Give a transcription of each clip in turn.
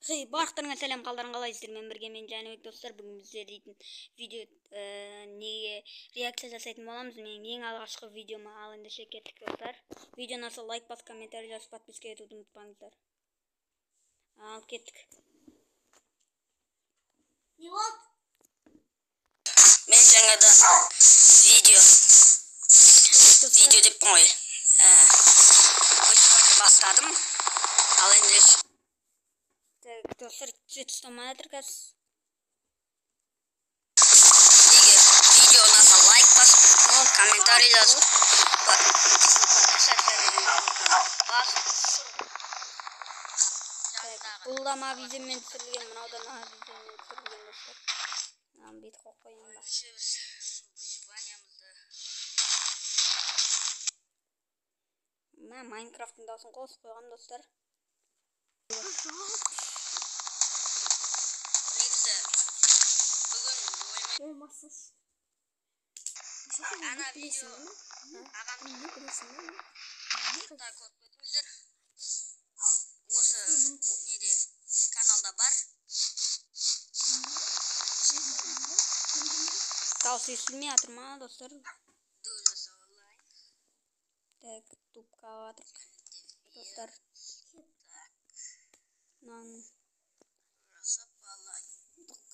Барлықтарыңа сәлем, қалдарың қалайсыздар? Мен бірге мен Жәнібек достар. Бүгін біздер дейтін видео неге реакция жасайтын боламыз. Менің ең алғашқы видеома. Ал ендеше кеттік достар. Видеоны алса лайк бас, комментарий жазып, подписка етуді ұмытпаңыздар. Ал кеттік. Не болды? Мен жаңадан видео деп қой. Бастадым. Ал ендеше Достар, түзет ұстамай жатыр қазір. Егер видео ұнаса лайк бас, комментарий жазып, Бұл да мавиземмен түсірілген, мынау да мавиземмен түсірілген достар. Бет қойып қойын ба. Майнкрафттың дауысын қосып қойғам достар. Olmazsız. Ana video. Ağam ne bilirsin değil mi? Hatta korkutmuşlar. Osa neydi? Kanalda var. Tavsiye sürmeye atırma dostlar. Duyulursa vallahi. Tek tupka atır. Dostlar.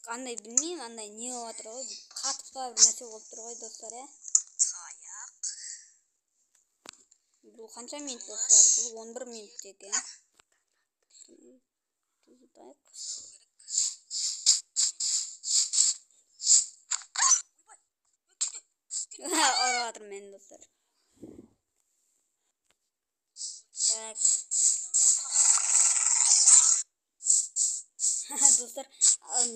Qanday bilmeyim, qanday ne otur ғой, қатып bir нәрсе болып тұр ғой достар, Таяқ. Бұл қанша минут достар? Бұл 11 минут екен. Ұрып жатыр мен достар. Так. Достар,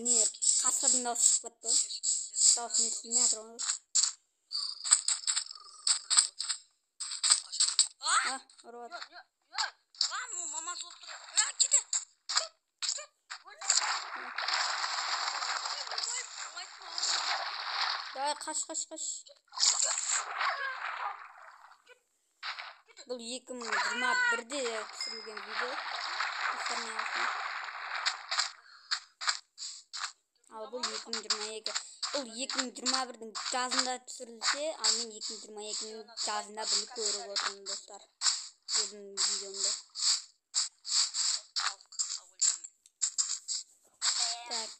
не қасқырдың дауысы шығып кетті. Дауысын естілмей жатыр ғой. Ұрып жатыр. Мамасы болып тұр. Кете. Давай қаш. Бұл 2021-де түсірілген видео. Достармен алсын. Ал бұл 2022. Бұл 2021-дің жазында түсірілсе, ал мен 2022-ның жазында бұны көріп отырмын достар. Өзімнің видеомда. Так.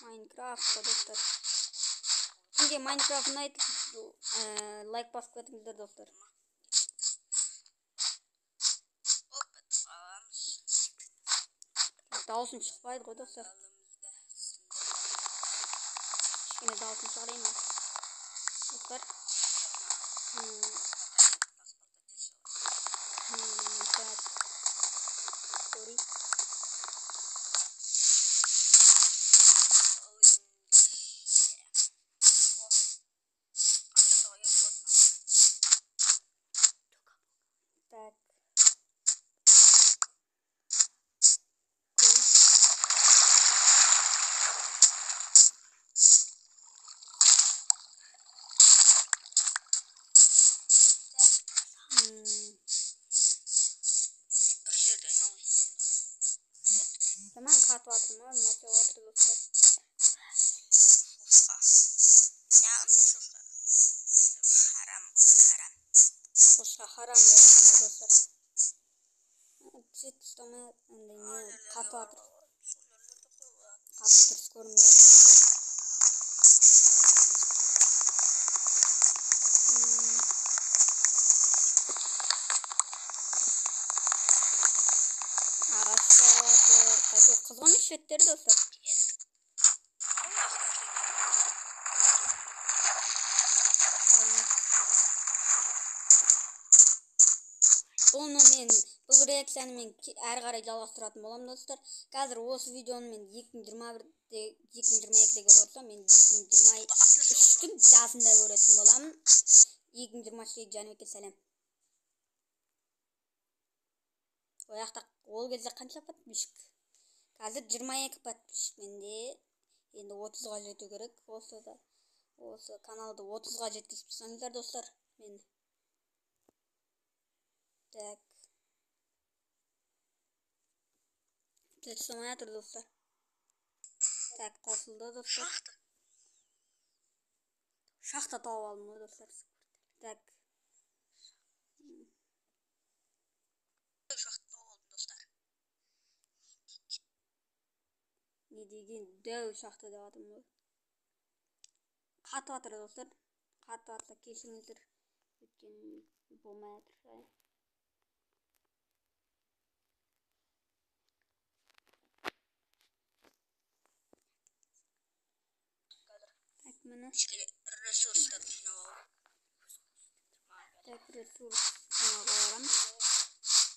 Майнкрафт достар. Kimге Майнкрафт ұнайды, лайк басып кетіңіздер достар. Дауысым шықпайды ғой достар. Кішкене дауысым шығарайын ба достар. Sorry. Так. Hemen katı atım var. Nasıl atır dostlar? Şuşka haram diyor dostlar. Çift tutamaya katı atır. Katı ters görünmüyor dostlar. Kızgın işletleri dostlar. Бұл реакцияны мен әрі қарай жалғастыратын боламын достар. Қазір осы видеоны мен 2022-де көріп отырсам, мен 2023-тің жазында көретін боламын. 2023-те Жәнібекке сәлем. Ол кезде қанша подписчик? Қазір 22 подписчик менде. Енді 30-ға жету керек. Осы каналды 30-ға жеткізіп тұрсаңыздар достар, мені. Так. Teslimatır dostlar. Tak kosuldu dostlar. Şaxta. Şaxta tavab aldım dostlar. Tak. Şaxta oldu dostlar. Ne degen dev şaxta deb adım bu. Katып atır dostlar. Katып atsa keşiңizdер. Өйткені болмай атыр. Так міне. Ресурстар жинап алып. Так ресурс жинауға барамыз.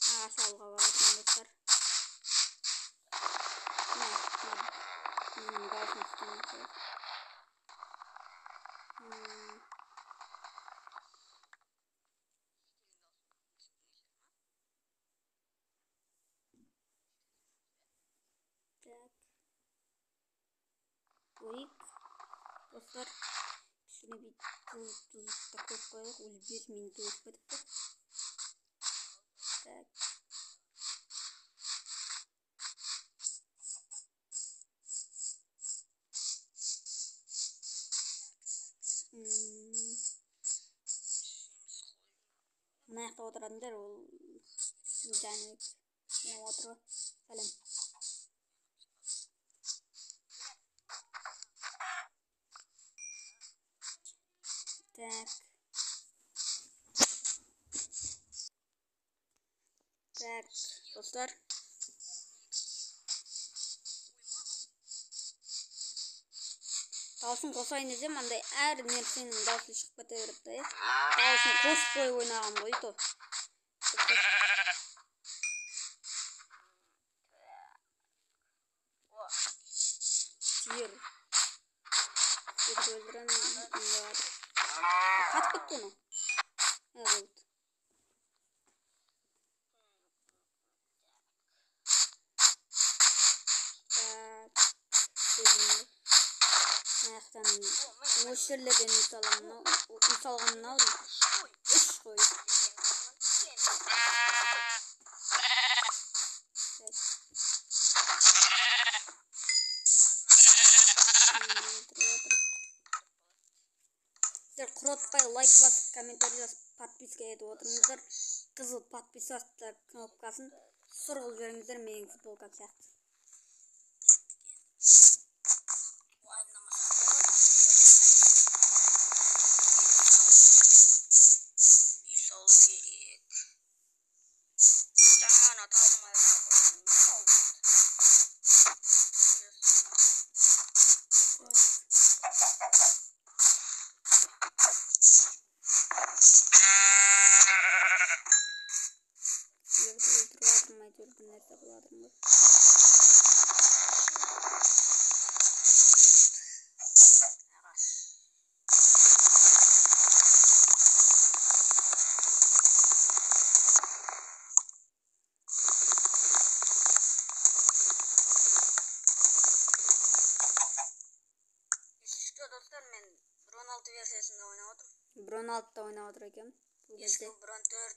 Ағаш алуға баратынмын достар. Менің даусым істемей. Так. Koyuk. Dostlar. Şunu bir tuz da koyup koyalım. 5 minut uğraşmadık da. Tak. Mına yakta oturanlar ol. Canik. Mına oturuyor. Salam. Так. Так, dostlar. Dağılsın qosayın dесем, андай әр нәрсенің дауысы шығып кете береді да. Dağılsın қосып қойып ойнаған ғой то. Тиер. Öldüren var. Kaç bitti onu? Evet. Ayaktan müşterilerden insanlarını aldım. Üç koy. Құротпай лайк басып, комментарий жазып, подписка етіп отырыңыздар. Қызыл подписаться кнопкасын сұрғыл жіберіңіздер менің футболкам сияқты. Dostlar men Bron 6 versiyasında oynadım. Bron 6'da oynadım ekan. Eski Bron 4